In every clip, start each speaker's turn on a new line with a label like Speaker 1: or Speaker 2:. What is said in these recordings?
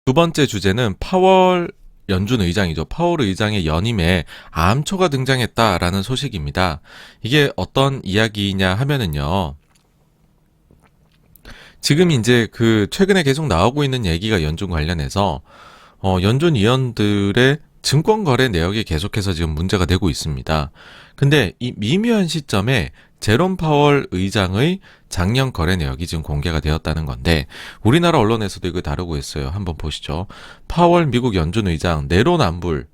Speaker 1: 두 번째 주제는 파월 연준 의장이죠. 파월 의장의 연임에 암초가 등장했다라는 소식입니다. 이게 어떤 이야기냐 하면은요. 지금 이제 그 최근에 계속 나오고 있는 얘기가 연준 관련해서 연준 위원들의 증권 거래 내역이 계속해서 지금 문제가 되고 있습니다. 근데 이 미묘한 시점에 제롬 파월 의장의 작년 거래 내역이 지금 공개가 되었다는 건데 우리나라 언론에서도 이거 다루고 있어요. 한번 보시죠. 파월 미국 연준 의장 내로남불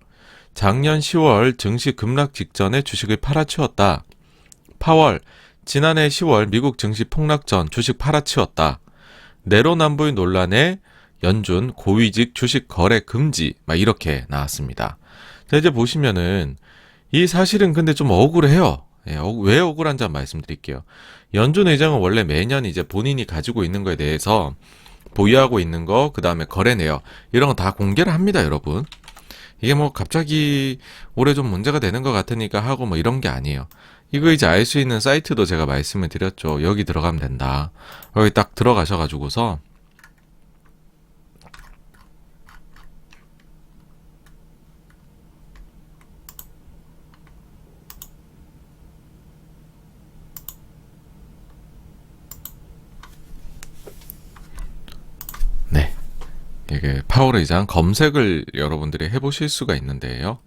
Speaker 1: 작년 10월 증시 급락 직전에 주식을 팔아치웠다. 파월 지난해 10월 미국 증시 폭락 전 주식 팔아치웠다. 내로남불 논란에 연준 고위직 주식 거래 금지 막 이렇게 나왔습니다. 자, 이제 보시면은 이 사실은 근데 좀 억울해요. 예, 왜 억울한지 한번 말씀드릴게요. 연준 의장은 원래 매년 이제 본인이 가지고 있는 거에 대해서 보유하고 있는 거, 그 다음에 거래 내역 이런 거 다 공개를 합니다, 여러분. 이게 뭐 갑자기 올해 좀 문제가 되는 것 같으니까 하고 뭐 이런 게 아니에요. 이거 이제 알 수 있는 사이트도 제가 말씀을 드렸죠. 여기 들어가면 된다. 여기 딱 들어가셔가지고서 네, 이게 파월 의장 검색을 여러분들이 해보실 수가 있는데요.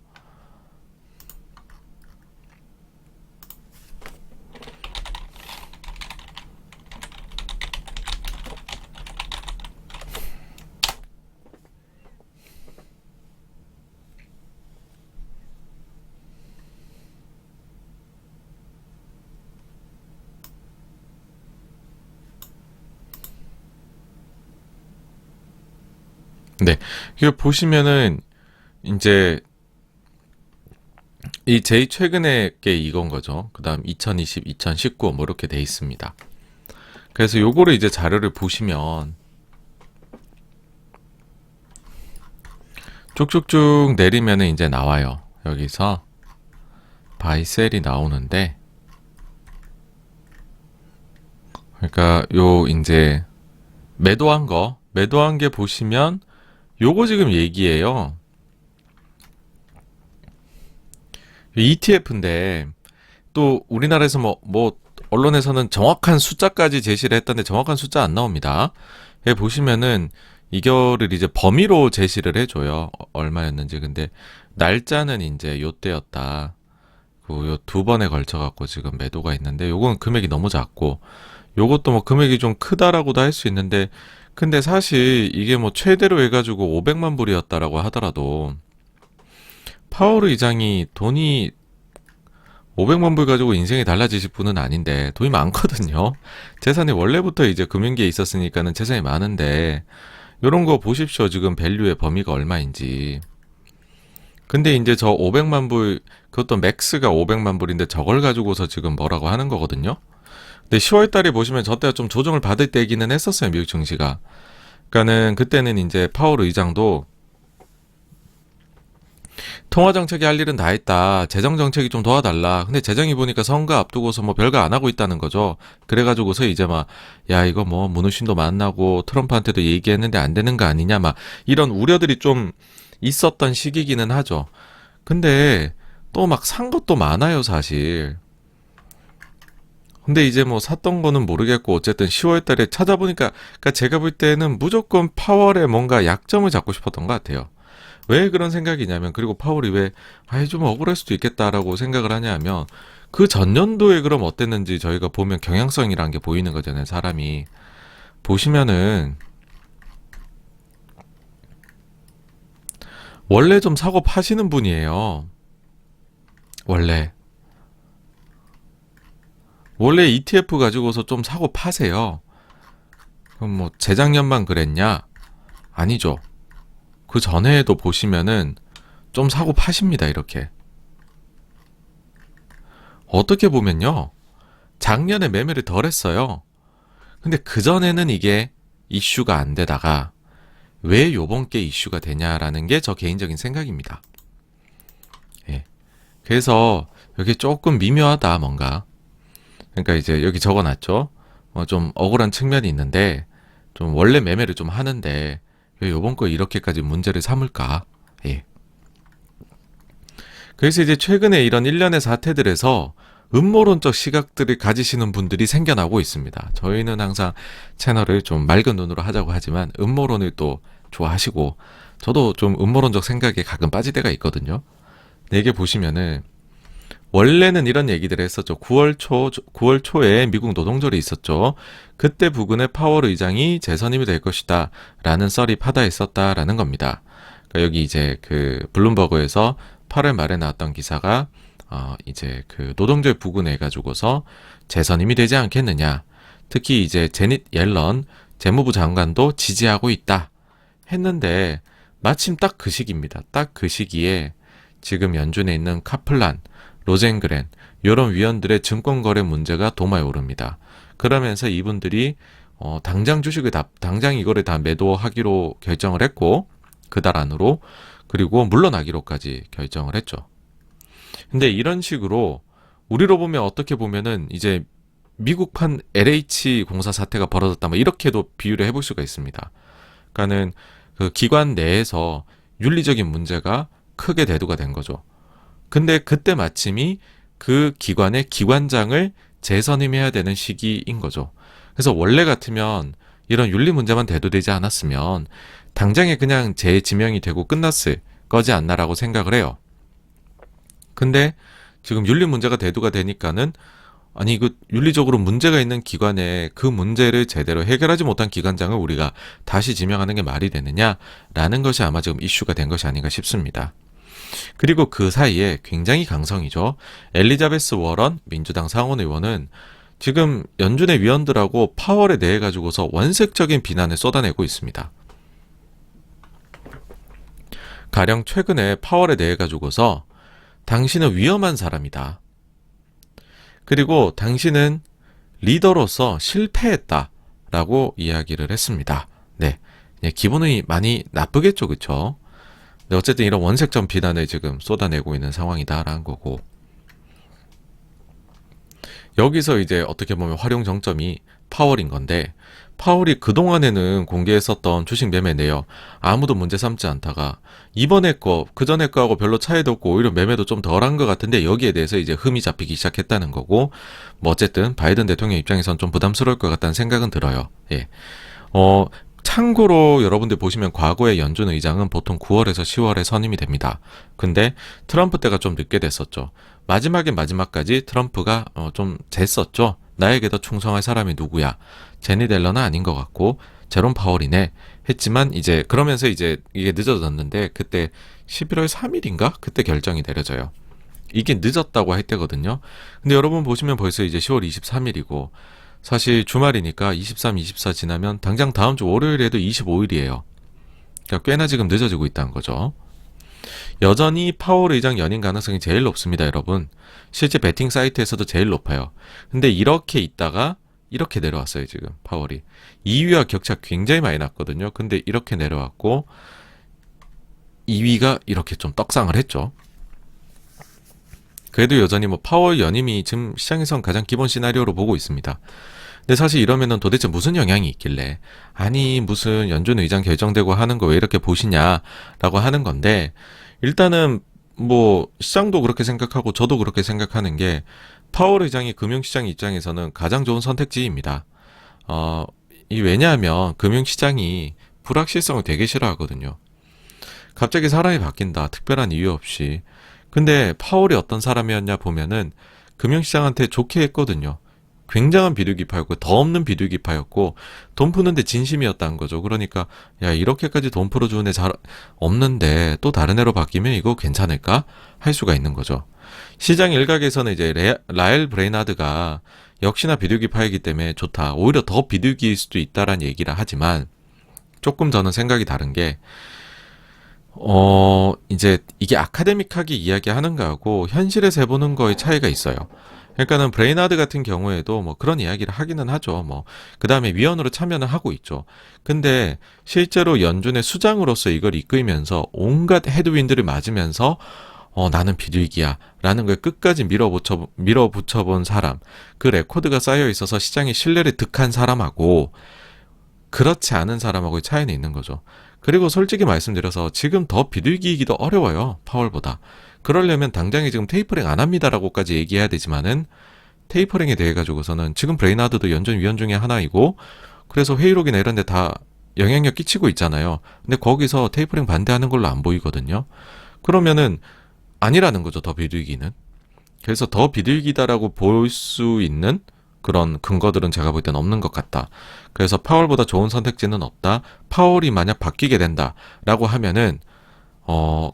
Speaker 1: 네, 이거 보시면은 이제 이 제일 최근에 게 이건 거죠. 그 다음 2020, 2019 뭐 이렇게 돼 있습니다. 그래서 요거를 이제 자료를 보시면 쭉쭉쭉 내리면은 이제 나와요. 여기서 바이셀이 나오는데, 그러니까 요 이제 매도한 게 보시면 요거 지금 얘기예요. ETF인데 또 우리나라에서 뭐 언론에서는 정확한 숫자까지 제시를 했던데 정확한 숫자 안 나옵니다. 여기 보시면은 이거를 이제 범위로 제시를 해줘요. 얼마였는지. 근데 날짜는 이제 요때였다. 요 두 번에 걸쳐 갖고 지금 매도가 있는데 요건 금액이 너무 작고 요것도 뭐 금액이 좀 크다라고도 할 수 있는데 근데 사실 이게 뭐 최대로 해가지고 500만 불이었다라고 하더라도 파월 의장이 돈이 500만 불 가지고 인생이 달라지실 분은 아닌데 돈이 많거든요. 재산이 원래부터 이제 금융계에 있었으니까는 재산이 많은데 요런 거 보십시오. 지금 밸류의 범위가 얼마인지. 근데 이제 저 500만 불 그것도 맥스가 500만 불인데 저걸 가지고서 지금 뭐라고 하는 거거든요. 근데 10월 달에 보시면 저 때가 좀 조정을 받을 때기는 했었어요. 미국 증시가. 그러니까는 그때는 이제 파월 의장도 통화 정책이 할 일은 다 했다. 재정 정책이 좀 도와달라. 근데 재정이 보니까 선거 앞두고서 뭐 별거 안 하고 있다는 거죠. 그래가지고서 이제 막, 야, 이거 뭐 문호신도 만나고 트럼프한테도 얘기했는데 안 되는 거 아니냐. 막 이런 우려들이 좀 있었던 시기기는 하죠. 근데 또 막 산 것도 많아요, 사실. 근데 이제 뭐 샀던 거는 모르겠고 어쨌든 10월 달에 찾아보니까 그러니까 제가 볼 때는 무조건 파월에 뭔가 약점을 잡고 싶었던 것 같아요. 왜 그런 생각이냐면 그리고 파월이 왜 아예 좀 억울할 수도 있겠다라고 생각을 하냐면 그 전년도에 그럼 어땠는지 저희가 보면 경향성이란 게 보이는 거잖아요. 사람이 보시면은 원래 좀 사고 파시는 분이에요. 원래 ETF 가지고서 좀 사고 파세요. 그럼 뭐 재작년만 그랬냐? 아니죠. 그 전에도 보시면은 좀 사고 파십니다. 이렇게 어떻게 보면요. 작년에 매매를 덜 했어요. 근데 그전에는 이게 이슈가 안 되다가 왜 요번 게 이슈가 되냐라는 게 저 개인적인 생각입니다. 예. 그래서 여기 조금 미묘하다 뭔가. 그러니까 이제 여기 적어놨죠. 좀 억울한 측면이 있는데 좀 원래 매매를 좀 하는데 왜 요번 거 이렇게까지 문제를 삼을까? 예. 그래서 이제 최근에 이런 일련의 사태들에서 음모론적 시각들을 가지시는 분들이 생겨나고 있습니다. 저희는 항상 채널을 좀 맑은 눈으로 하자고 하지만 음모론을 또 좋아하시고 저도 좀 음모론적 생각에 가끔 빠질 때가 있거든요. 근데 이게 보시면은 원래는 이런 얘기들을 했었죠. 9월 초에 미국 노동절이 있었죠. 그때 부근의 파월 의장이 재선임이 될 것이다. 라는 썰이 파다 있었다라는 겁니다. 그러니까 여기 이제 그 블룸버그에서 8월 말에 나왔던 기사가 이제 그 노동절 부근해 가지고서 재선임이 되지 않겠느냐. 특히 이제 제닛 옐런 재무부 장관도 지지하고 있다. 했는데 마침 딱 그 시기입니다. 딱 그 시기에 지금 연준에 있는 카플란, 로젠그렌 이런 위원들의 증권거래 문제가 도마에 오릅니다. 그러면서 이분들이 당장 당장 이거를 다 매도하기로 결정을 했고 그달 안으로 그리고 물러나기로까지 결정을 했죠. 근데 이런 식으로 우리로 보면 어떻게 보면은 이제 미국판 LH 공사 사태가 벌어졌다 뭐 이렇게도 비유를 해볼 수가 있습니다. 그러니까는 그 기관 내에서 윤리적인 문제가 크게 대두가 된 거죠. 근데 그때 마침이 그 기관의 기관장을 재선임해야 되는 시기인 거죠. 그래서 원래 같으면 이런 윤리 문제만 대두되지 않았으면 당장에 그냥 재지명이 되고 끝났을 거지 않나라고 생각을 해요. 근데 지금 윤리 문제가 대두가 되니까는 아니 그 윤리적으로 문제가 있는 기관에 그 문제를 제대로 해결하지 못한 기관장을 우리가 다시 지명하는 게 말이 되느냐라는 것이 아마 지금 이슈가 된 것이 아닌가 싶습니다. 그리고 그 사이에 굉장히 강성이죠. 엘리자베스 워런 민주당 상원의원은 지금 연준의 위원들하고 파월에 대해 가지고서 원색적인 비난을 쏟아내고 있습니다. 가령 최근에 파월에 대해 가지고서 당신은 위험한 사람이다. 그리고 당신은 리더로서 실패했다라고 이야기를 했습니다. 네, 기분이 많이 나쁘겠죠, 그렇죠? 근데 어쨌든 이런 원색적 비난을 지금 쏟아내고 있는 상황이다라는 거고 여기서 이제 어떻게 보면 활용 정점이 파월인 건데 파월이 그동안에는 공개했었던 주식 매매 내역 아무도 문제 삼지 않다가 이번에 거 그전에 거하고 별로 차이도 없고 오히려 매매도 좀 덜한 것 같은데 여기에 대해서 이제 흠이 잡히기 시작했다는 거고 뭐 어쨌든 바이든 대통령 입장에선 좀 부담스러울 것 같다는 생각은 들어요. 예. 참고로 여러분들 보시면 과거의 연준 의장은 보통 9월에서 10월에 선임이 됩니다. 근데 트럼프 때가 좀 늦게 됐었죠. 마지막까지 트럼프가 좀 쟀었죠. 나에게 더 충성할 사람이 누구야? 제니 델러는 아닌 것 같고 제롬 파월이네 했지만 이제 그러면서 이제 이게 늦어졌는데 그때 11월 3일인가? 그때 결정이 내려져요. 이게 늦었다고 할 때거든요. 근데 여러분 보시면 벌써 이제 10월 23일이고 사실 주말이니까 23, 24 지나면 당장 다음 주 월요일에도 25일이에요. 그러니까 꽤나 지금 늦어지고 있다는 거죠. 여전히 파월 의장 연임 가능성이 제일 높습니다, 여러분. 실제 베팅 사이트에서도 제일 높아요. 근데 이렇게 있다가 이렇게 내려왔어요, 지금 파월이. 2위와 격차 굉장히 많이 났거든요. 근데 이렇게 내려왔고 2위가 이렇게 좀 떡상을 했죠. 그래도 여전히 뭐 파월 연임이 지금 시장에선 가장 기본 시나리오로 보고 있습니다. 근데 사실 이러면은 도대체 무슨 영향이 있길래 아니 무슨 연준 의장 결정되고 하는 거 왜 이렇게 보시냐라고 하는 건데 일단은 뭐 시장도 그렇게 생각하고 저도 그렇게 생각하는 게 파월 의장이 금융시장 입장에서는 가장 좋은 선택지입니다. 왜냐하면 금융시장이 불확실성을 되게 싫어하거든요. 갑자기 사람이 바뀐다. 특별한 이유 없이. 근데 파월이 어떤 사람이었냐 보면은 금융시장한테 좋게 했거든요. 굉장한 비둘기파였고 더 없는 비둘기파였고 돈 푸는데 진심이었다는 거죠. 그러니까 야 이렇게까지 돈 풀어주는 애 잘 없는데 또 다른 애로 바뀌면 이거 괜찮을까? 할 수가 있는 거죠. 시장 일각에서는 이제 라엘 브레이나드가 역시나 비둘기파이기 때문에 좋다. 오히려 더 비둘기일 수도 있다라는 얘기를 하지만 조금 저는 생각이 다른 게 이제 이게 아카데믹하게 이야기하는 거하고 현실에서 해보는 거의 차이가 있어요. 그러니까는 브레이나드 같은 경우에도 뭐 그런 이야기를 하기는 하죠. 뭐 그다음에 위원으로 참여는 하고 있죠. 근데 실제로 연준의 수장으로서 이걸 이끌면서 온갖 헤드윈드를 맞으면서 나는 비둘기야 라는 걸 끝까지 밀어붙여 본 사람, 그 레코드가 쌓여 있어서 시장의 신뢰를 득한 사람하고 그렇지 않은 사람하고의 차이는 있는 거죠. 그리고 솔직히 말씀드려서 지금 더 비둘기이기도 어려워요. 파월보다. 그러려면 당장에 지금 테이퍼링 안 합니다라고까지 얘기해야 되지만은 테이퍼링에 대해 가지고서는 지금 브레인하드도 연준 위원 중에 하나이고 그래서 회의록이나 이런 데 다 영향력 끼치고 있잖아요. 근데 거기서 테이퍼링 반대하는 걸로 안 보이거든요. 그러면은 아니라는 거죠. 더 비둘기는. 그래서 더 비둘기다라고 볼 수 있는 그런 근거들은 제가 볼 땐 없는 것 같다. 그래서 파월보다 좋은 선택지는 없다. 파월이 만약 바뀌게 된다라고 하면은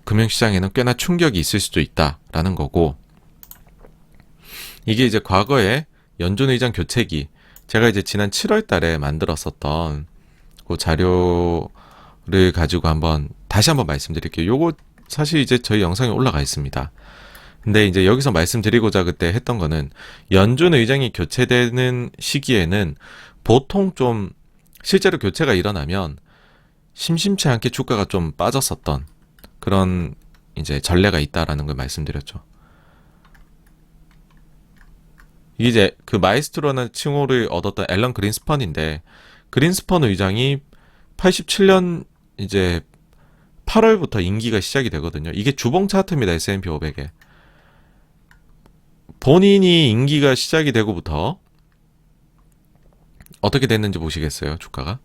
Speaker 1: 금융시장에는 꽤나 충격이 있을 수도 있다라는 거고, 이게 이제 과거에 연준 의장 교체기, 제가 이제 지난 7월 달에 만들었었던 그 자료를 가지고 다시 한번 말씀드릴게요. 요거 사실 이제 저희 영상에 올라가 있습니다. 근데 이제 여기서 말씀드리고자 그때 했던 거는 연준 의장이 교체되는 시기에는 보통 좀 실제로 교체가 일어나면 심심치 않게 주가가 좀 빠졌었던 그런 이제 전례가 있다라는 걸 말씀드렸죠. 이제 그 마이스트로라는 칭호를 얻었던 앨런 그린스펀인데, 그린스펀 의장이 87년 이제 8월부터 임기가 시작이 되거든요. 이게 주봉 차트입니다. S&P 500에. 본인이 임기가 시작이 되고부터 어떻게 됐는지 보시겠어요? 주가가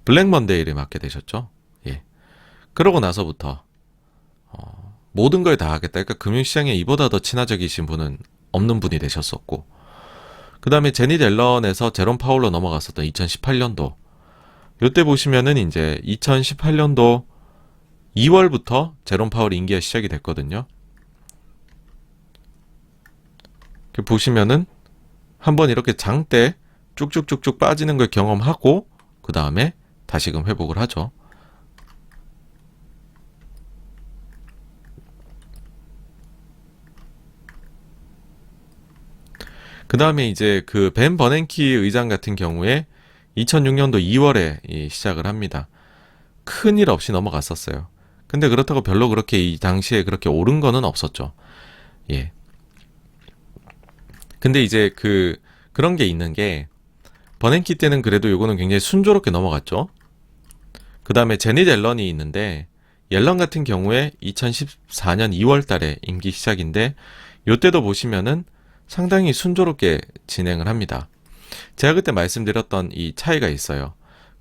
Speaker 1: 블랙 먼데이를 맞게 되셨죠. 예. 그러고 나서부터 모든 걸 다 하겠다. 그러니까 금융시장에 이보다 더 친화적이신 분은 없는 분이 되셨었고, 그 다음에 제닛 앨런에서 제롬 파울로 넘어갔었던 2018년도, 요때 보시면은 이제 2018년도 2월부터 제롬 파울 임기가 시작이 됐거든요. 보시면은 한번 이렇게 장대 쭉쭉쭉쭉 빠지는 걸 경험하고 그 다음에 다시금 회복을 하죠. 그 다음에 이제 그 벤 버냉키 의장 같은 경우에 2006년도 2월에 시작을 합니다. 큰일 없이 넘어갔었어요. 근데 그렇다고 별로 그렇게 이 당시에 그렇게 오른 거는 없었죠. 예. 근데 이제 그런 게 있는 게, 버냉키 때는 그래도 요거는 굉장히 순조롭게 넘어갔죠. 그 다음에 제닛 앨런이 있는데, 앨런 같은 경우에 2014년 2월 달에 임기 시작인데, 요때도 보시면은 상당히 순조롭게 진행을 합니다. 제가 그때 말씀드렸던 이 차이가 있어요.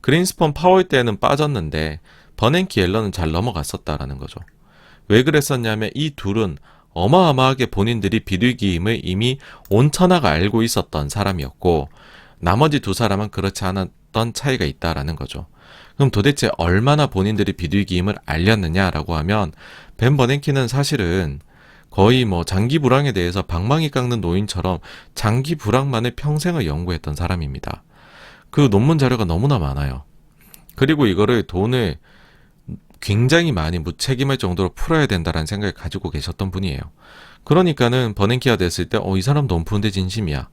Speaker 1: 그린스펀 파월 때는 빠졌는데 버냉키 앨런은 잘 넘어갔었다라는 거죠. 왜 그랬었냐면 이 둘은 어마어마하게 본인들이 비둘기임을 이미 온 천하가 알고 있었던 사람이었고, 나머지 두 사람은 그렇지 않았던 차이가 있다라는 거죠. 그럼 도대체 얼마나 본인들이 비둘기임을 알렸느냐라고 하면, 벤 버냉키는 사실은 거의 뭐 장기 불황에 대해서 방망이 깎는 노인처럼 장기 불황만을 평생을 연구했던 사람입니다. 그 논문 자료가 너무나 많아요. 그리고 이거를 돈을 굉장히 많이 무책임할 정도로 풀어야 된다라는 생각을 가지고 계셨던 분이에요. 그러니까는 버냉키가 됐을 때 이 사람 돈 푸는데 진심이야.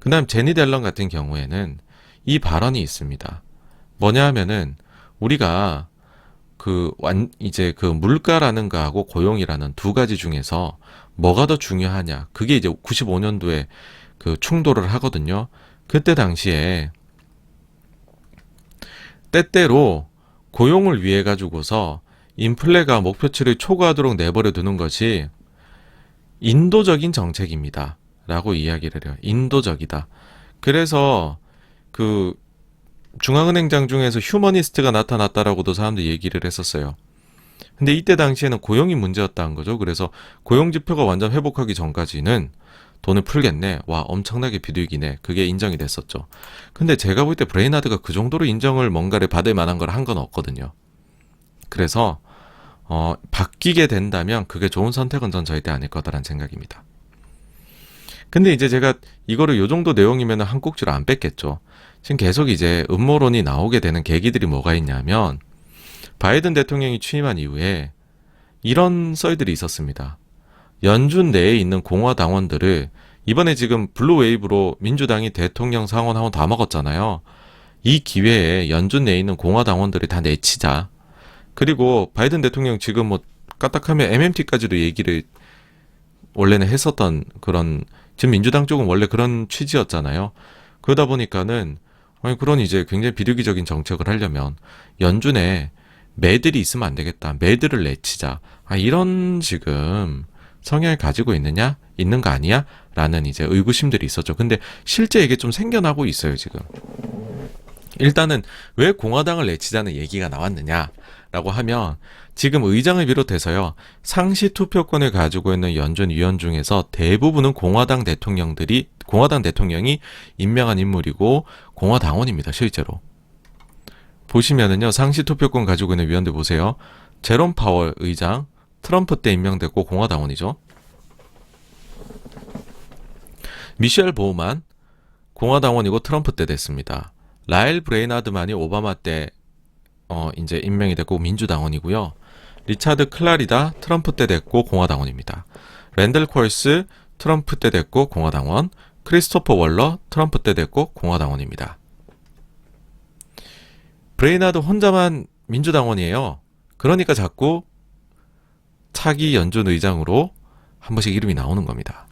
Speaker 1: 그 다음 제닛 앨런 같은 경우에는 이 발언이 있습니다. 뭐냐 하면은 우리가 이제 그 물가라는 거하고 고용이라는 두 가지 중에서 뭐가 더 중요하냐. 그게 이제 95년도에 그 충돌을 하거든요. 그때 당시에 때때로 고용을 위해 가지고서 인플레가 목표치를 초과하도록 내버려 두는 것이 인도적인 정책입니다. 라고 이야기를 해요. 인도적이다. 그래서 중앙은행장 중에서 휴머니스트가 나타났다라고도 사람들이 얘기를 했었어요. 근데 이때 당시에는 고용이 문제였다는 거죠. 그래서 고용지표가 완전 회복하기 전까지는 돈을 풀겠네. 와, 엄청나게 비둘기네. 그게 인정이 됐었죠. 근데 제가 볼 때 브레인하드가 그 정도로 인정을 뭔가를 받을 만한 걸 한 건 없거든요. 그래서 바뀌게 된다면 그게 좋은 선택은 전 절대 아닐 거다라는 생각입니다. 근데 이제 제가 이거를 요 정도 내용이면 한 꼭지로 안 뺐겠죠. 지금 계속 이제 음모론이 나오게 되는 계기들이 뭐가 있냐면, 바이든 대통령이 취임한 이후에 이런 썰들이 있었습니다. 연준 내에 있는 공화당원들을 이번에 지금 블루웨이브로 민주당이 대통령 상원하원 다 먹었잖아요. 이 기회에 연준 내에 있는 공화당원들을 다 내치자. 그리고 바이든 대통령 지금 뭐 까딱하면 MMT까지도 얘기를 원래는 했었던 그런, 지금 민주당 쪽은 원래 그런 취지였잖아요. 그러다 보니까는 아니, 그런 이제 굉장히 비리기적인 정책을 하려면 연준에 매들이 있으면 안 되겠다. 매들을 내치자. 아, 이런 지금 성향을 가지고 있느냐? 있는 거 아니야? 라는 이제 의구심들이 있었죠. 근데 실제 이게 좀 생겨나고 있어요, 지금. 일단은 왜 공화당을 내치자는 얘기가 나왔느냐라고 하면 지금 의장을 비롯해서요, 상시 투표권을 가지고 있는 연준 위원 중에서 대부분은 공화당 대통령이 임명한 인물이고 공화당원입니다, 실제로. 보시면은요, 상시 투표권 가지고 있는 위원들 보세요. 제롬 파월 의장, 트럼프 때 임명됐고 공화당원이죠. 미셸 보우만, 공화당원이고 트럼프 때 됐습니다. 라일 브레이나드만이 오바마 때 이제 임명이 됐고 민주당원이고요. 리차드 클라리다 트럼프 때 됐고 공화당원입니다. 랜들 콜스 트럼프 때 됐고 공화당원, 크리스토퍼 월러 트럼프 때 됐고 공화당원입니다. 브레이나드 혼자만 민주당원이에요. 그러니까 자꾸 차기 연준 의장으로 한 번씩 이름이 나오는 겁니다.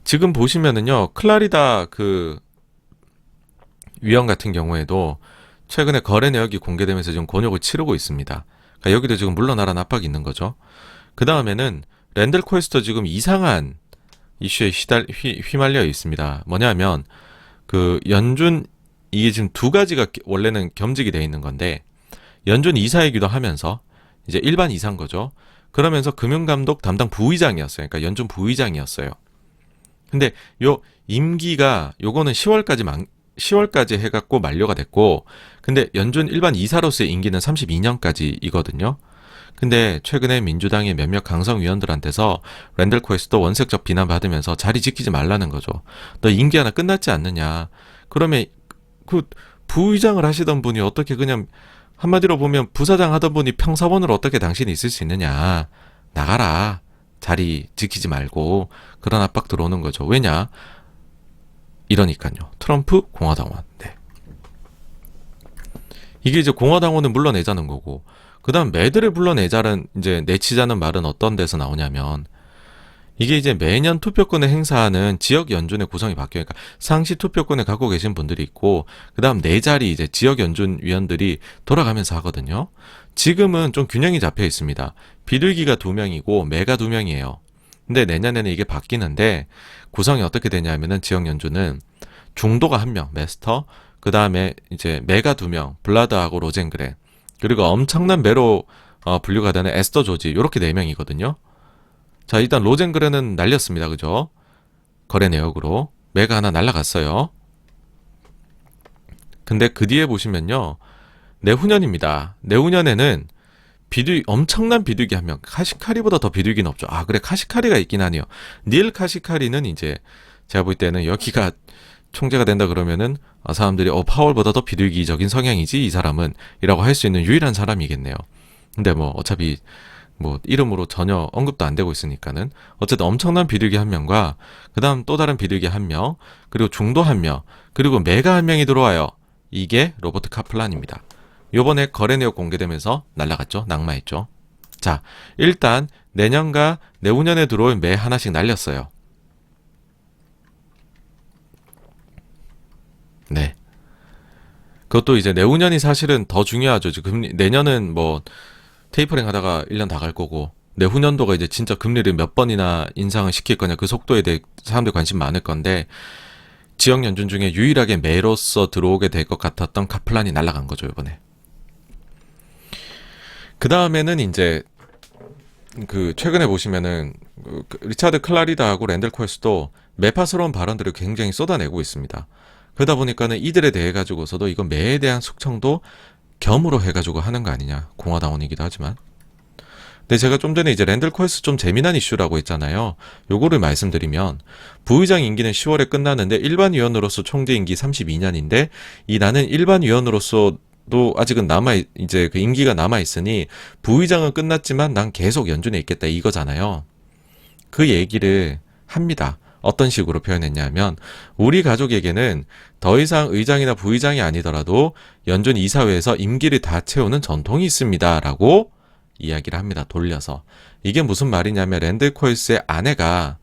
Speaker 1: 지금 보시면은요, 클라리다 그 위원 같은 경우에도 최근에 거래 내역이 공개되면서 지금 곤욕을 치르고 있습니다. 그러니까 여기도 지금 물러나라는 압박이 있는 거죠. 그 다음에는 랜들 콜스도 지금 이상한 이슈에 휘말려 있습니다. 뭐냐면 그 연준, 이게 지금 두 가지가 원래는 겸직이 돼 있는 건데, 연준 이사이기도 하면서 이제 일반 이사인 거죠. 그러면서 금융감독 담당 부의장이었어요. 그러니까 연준 부의장이었어요. 근데 요 임기가 요거는 10월까지 해갖고 만료가 됐고, 근데 연준 일반 이사로서의 임기는 32년까지이거든요. 근데 최근에 민주당의 몇몇 강성위원들한테서 랜들 코에스도 원색적 비난받으면서 자리 지키지 말라는 거죠. 너 임기 하나 끝났지 않느냐. 그러면 그 부의장을 하시던 분이 어떻게 그냥 한마디로 보면 부사장 하던 분이 평사원으로 어떻게 당신이 있을 수 있느냐. 나가라. 자리 지키지 말고. 그런 압박 들어오는 거죠. 왜냐? 이러니까요. 트럼프 공화당원. 네. 이게 이제 공화당원은 물러내자는 거고, 그 다음 매들을 물러내자는, 이제 내치자는 말은 어떤 데서 나오냐면, 이게 이제 매년 투표권을 행사하는 지역 연준의 구성이 바뀌어요. 그러니까 상시 투표권을 갖고 계신 분들이 있고, 그 다음 네 자리 이제 지역 연준 위원들이 돌아가면서 하거든요. 지금은 좀 균형이 잡혀 있습니다. 비둘기가 2명이고 매가 2명이에요. 근데 내년에는 이게 바뀌는데, 구성이 어떻게 되냐면은 지역 연준은 중도가 1명, 메스터, 그 다음에 이제 매가 2명, 블라드하고 로젠그렌, 그리고 엄청난 매로 분류가 되는 에스더 조지, 이렇게 4명이거든요. 자, 일단 로젠그렌은 날렸습니다. 그죠? 거래 내역으로. 매가 하나 날라갔어요. 근데 그 뒤에 보시면요, 내후년입니다. 내후년에는 엄청난 비둘기 1명, 카시카리보다 더 비둘기는 없죠. 아, 그래, 카시카리가 있긴 하네요. 닐 카시카리는 이제 제가 볼 때는 여기가 총재가 된다 그러면은 사람들이 파월보다 더 비둘기적인 성향이지 이 사람은, 이라고 할 수 있는 유일한 사람이겠네요. 근데 뭐 어차피 뭐 이름으로 전혀 언급도 안 되고 있으니까는 어쨌든 엄청난 비둘기 1명과 그 다음 또 다른 비둘기 1명, 그리고 중도 1명, 그리고 매가 1명이 들어와요. 이게 로버트 카플란입니다. 요번에 거래 내역 공개되면서 날라갔죠. 낙마했죠. 자, 일단 내년과 내후년에 들어올 매 하나씩 날렸어요. 네. 그것도 이제 내후년이 사실은 더 중요하죠. 지금 내년은 뭐 테이퍼링 하다가 1년 다 갈 거고, 내후년도가 이제 진짜 금리를 몇 번이나 인상을 시킬 거냐, 그 속도에 대해 사람들 관심 많을 건데, 지역 연준 중에 유일하게 매로서 들어오게 될 것 같았던 카플란이 날아간 거죠, 이번에. 그 다음에는 이제 그 최근에 보시면은 리차드 클라리다하고 랜들 콜스도 매파스러운 발언들을 굉장히 쏟아내고 있습니다. 그러다 보니까는 이들에 대해 가지고서도 이건 매에 대한 숙청도 겸으로 해가지고 하는 거 아니냐. 공화당원이기도 하지만. 근데 제가 좀 전에 이제 랜들 콜스 좀 재미난 이슈라고 했잖아요. 요거를 말씀드리면, 부의장 임기는 10월에 끝나는데 일반 위원으로서 총재 임기 32년인데 나는 일반 위원으로서도 아직은 이제 그 임기가 남아있으니 부의장은 끝났지만 난 계속 연준에 있겠다 이거잖아요. 그 얘기를 합니다. 어떤 식으로 표현했냐면, 우리 가족에게는 더 이상 의장이나 부의장이 아니더라도 연준 이사회에서 임기를 다 채우는 전통이 있습니다. 라고 이야기를 합니다. 돌려서. 이게 무슨 말이냐면, 랜들 콜스의 아내가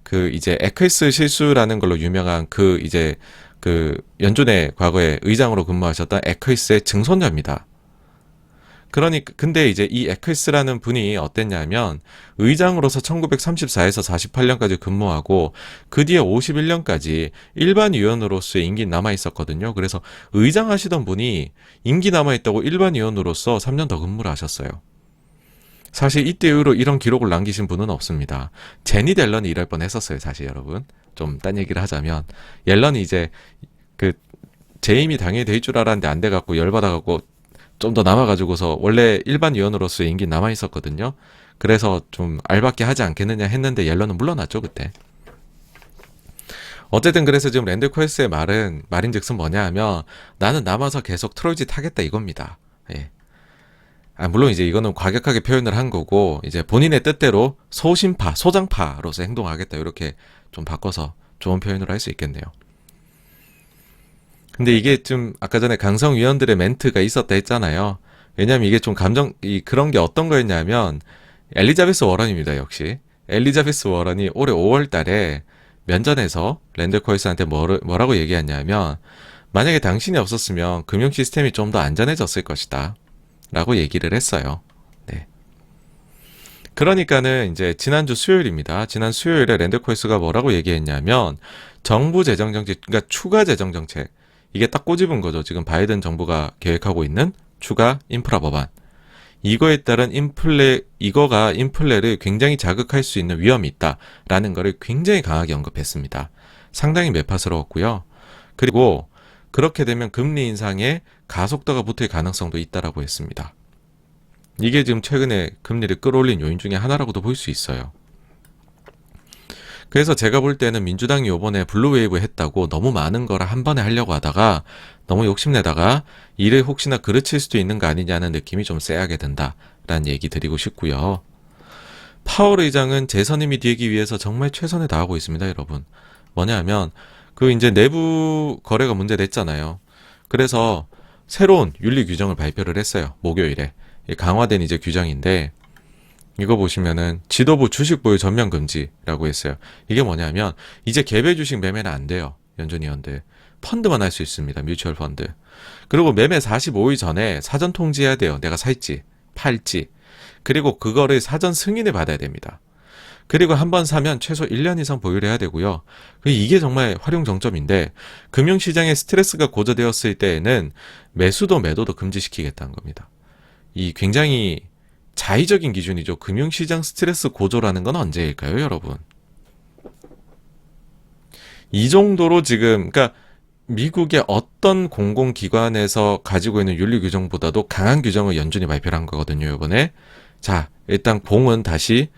Speaker 1: 그 이제 에클스 실수라는 걸로 유명한 그 이제 그 연준의 과거에 의장으로 근무하셨던 에크이스의 증손자입니다. 그러니까 근데 이제 이 에크이스라는 분이 어땠냐면 의장으로서 1934에서 48년까지 근무하고 그 뒤에 51년까지 일반 의원으로서의 임기 남아 있었거든요. 그래서 의장 하시던 분이 임기 남아 있다고 일반 의원으로서 3년 더 근무를 하셨어요. 사실 이때 이후로 이런 기록을 남기신 분은 없습니다. 제니 앨런이 이럴 뻔했었어요, 사실 여러분. 좀 딴 얘기를 하자면 옐런이 이제 그 재임이 당연히 될 줄 알았는데 안 돼갖고 열받아갖고 좀 더 남아가지고서 원래 일반 위원으로서의 임기 남아 있었거든요. 그래서 좀 알밖에 하지 않겠느냐 했는데 옐런은 물러났죠 그때. 어쨌든 그래서 지금 랜드 코에스의 말인즉슨 뭐냐 하면 나는 남아서 계속 트롤짓 하겠다 이겁니다. 예. 물론 이제 이거는 과격하게 표현을 한 거고 이제 본인의 뜻대로 소신파, 소장파로서 행동하겠다 이렇게 좀 바꿔서 좋은 표현으로 할 수 있겠네요. 근데 이게 좀 아까 전에 강성 위원들의 멘트가 있었다 했잖아요. 왜냐면 이게 좀 그런 게 어떤 거였냐면 엘리자베스 워런입니다. 역시 엘리자베스 워런이 올해 5월 달에 면전에서 랜드 코에스한테 뭐라고 얘기했냐면 만약에 당신이 없었으면 금융 시스템이 좀 더 안전해졌을 것이다 라고 얘기를 했어요. 네. 그러니까는 이제 지난주 수요일입니다. 지난 수요일에 랜드 코에스가 뭐라고 얘기했냐면 정부 재정 정책, 그러니까 추가 재정 정책 이게 딱 꼬집은 거죠. 지금 바이든 정부가 계획하고 있는 추가 인프라 법안. 이거에 따른 이거가 인플레를 굉장히 자극할 수 있는 위험이 있다라는 거를 굉장히 강하게 언급했습니다. 상당히 매파스러웠고요. 그리고 그렇게 되면 금리 인상에 가속도가 붙을 가능성도 있다라고 했습니다. 이게 지금 최근에 금리를 끌어올린 요인 중에 하나라고도 볼 수 있어요. 그래서 제가 볼 때는 민주당이 이번에 블루웨이브 했다고 너무 많은 거를 한 번에 하려고 하다가 너무 욕심내다가 이를 혹시나 그르칠 수도 있는 거 아니냐는 느낌이 좀 쎄하게 든다라는 얘기 드리고 싶고요. 파월 의장은 재선임이 되기 위해서 정말 최선을 다하고 있습니다, 여러분. 뭐냐 하면 그 이제 내부 거래가 문제됐잖아요. 그래서 새로운 윤리 규정을 발표를 했어요. 목요일에. 강화된 이제 규정인데 이거 보시면은 지도부 주식 보유 전면 금지라고 했어요. 이게 뭐냐면 이제 개별 주식 매매는 안 돼요. 연준 위원들. 펀드만 할 수 있습니다. 뮤추얼 펀드. 그리고 매매 45일 전에 사전 통지해야 돼요. 내가 살지, 팔지. 그리고 그거를 사전 승인을 받아야 됩니다. 그리고 한번 사면 최소 1년 이상 보유를 해야 되고요. 이게 정말 활용 정점인데 금융시장에 스트레스가 고조되었을 때에는 매수도 매도도 금지시키겠다는 겁니다. 이 굉장히 자의적인 기준이죠. 금융시장 스트레스 고조라는 건 언제일까요, 여러분? 이 정도로 지금, 그러니까 미국의 어떤 공공기관에서 가지고 있는 윤리 규정보다도 강한 규정을 연준이 발표를 한 거거든요, 이번에. 자, 일단 공은 다시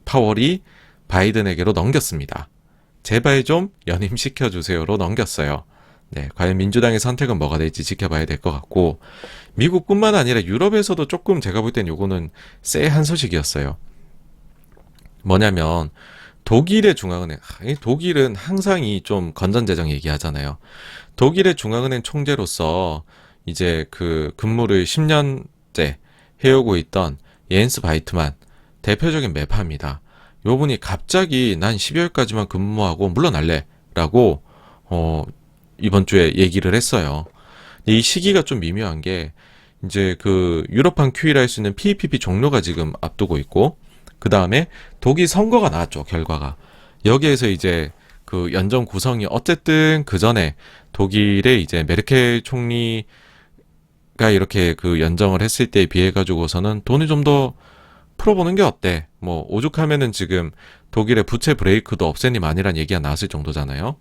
Speaker 1: 파월이 바이든에게로 넘겼습니다. 제발 좀 연임시켜주세요로 넘겼어요. 네, 과연 민주당의 선택은 뭐가 될지 지켜봐야 될 것 같고 미국뿐만 아니라 유럽에서도 조금 제가 볼 땐 요거는 쎄한 소식이었어요. 뭐냐면 독일의 중앙은행, 독일은 항상 좀 건전재정 얘기하잖아요. 독일의 중앙은행 총재로서 이제 그 근무를 10년째 해오고 있던 예인스 바이트만 대표적인 매파입니다. 요 분이 갑자기 난 12월까지만 근무하고 물러날래 라고 이번 주에 얘기를 했어요. 이 시기가 좀 미묘한 게 이제 그 유럽판 QE를 할 수 있는 PEPP 종료가 지금 앞두고 있고 그 다음에 독일 선거가 나왔죠. 결과가. 여기에서 이제 그 연정 구성이 어쨌든 그 전에 독일의 이제 메르켈 총리가 이렇게 그 연정을 했을 때에 비해 가지고서는 돈을 좀 더 풀어보는 게 어때? 뭐 오죽하면은 지금 독일의 부채 브레이크도 없애니 만이란 얘기가 나왔을 정도잖아요.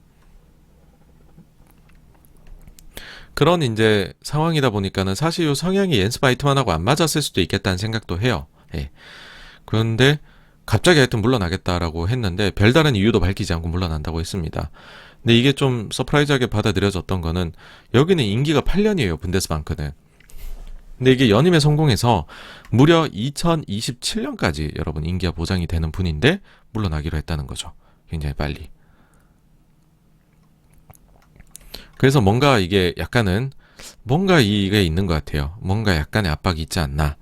Speaker 1: 그런 이제 상황이다 보니까는 사실 요 성향이 옌스 바이트만하고 안 맞았을 수도 있겠다는 생각도 해요. 예. 그런데 갑자기 하여튼 물러나겠다라고 했는데 별다른 이유도 밝히지 않고 물러난다고 했습니다. 근데 이게 좀 서프라이즈하게 받아들여졌던 거는 여기는 임기가 8년이에요. 분데스방크는. 근데 이게 연임에 성공해서 무려 2027년까지 여러분 임기가 보장이 되는 분인데 물러나기로 했다는 거죠. 굉장히 빨리. 그래서 뭔가 이게 약간은 뭔가 이게 있는 것 같아요. 뭔가 약간의 압박이 있지 않나.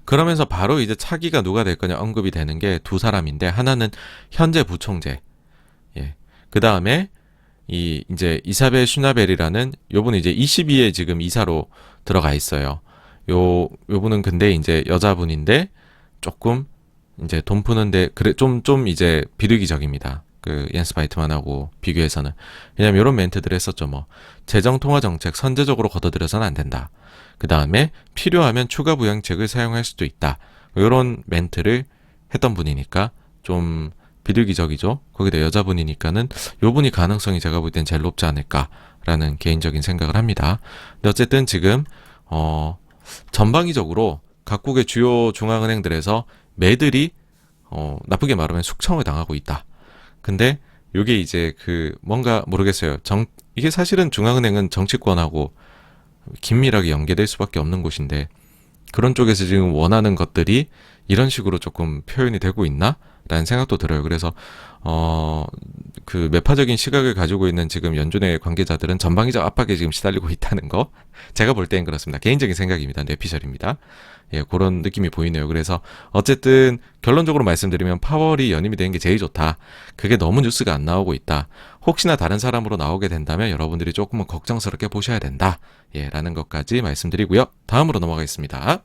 Speaker 1: 그러면서 바로 이제 차기가 누가 될 거냐 언급이 되는 게 두 사람인데 하나는 현재 부총재. 예. 그 다음에 이제 이사벨 슈나벨이라는 요분은 이제 22에 지금 이사로 들어가 있어요. 요분은 근데 이제 여자분인데 조금 이제 돈 푸는데 그래 좀 이제 비르기적입니다. 그 옌스 바이트만하고 비교해서는. 왜냐면 이런 멘트들 했었죠. 뭐 재정 통화 정책 선제적으로 걷어들여서는 안 된다. 그 다음에 필요하면 추가 부양책을 사용할 수도 있다. 이런 멘트를 했던 분이니까 좀 비둘기적이죠. 거기다 여자분이니까는 요 분이 가능성이 제가 볼 땐 제일 높지 않을까라는 개인적인 생각을 합니다. 근데 어쨌든 지금 전방위적으로 각국의 주요 중앙은행들에서 매들이 나쁘게 말하면 숙청을 당하고 있다. 근데 요게 이제 그 뭔가 모르겠어요. 이게 사실은 중앙은행은 정치권하고 긴밀하게 연계될 수밖에 없는 곳인데 그런 쪽에서 지금 원하는 것들이 이런 식으로 조금 표현이 되고 있나? 라는 생각도 들어요. 그래서 그 매파적인 시각을 가지고 있는 지금 연준의 관계자들은 전방위적 압박에 지금 시달리고 있다는 거 제가 볼 땐 그렇습니다. 개인적인 생각입니다. 뇌피셜입니다. 예, 그런 느낌이 보이네요. 그래서 어쨌든 결론적으로 말씀드리면 파월이 연임이 되는 게 제일 좋다. 그게 너무 뉴스가 안 나오고 있다. 혹시나 다른 사람으로 나오게 된다면 여러분들이 조금은 걱정스럽게 보셔야 된다. 예, 라는 것까지 말씀드리고요. 다음으로 넘어가겠습니다.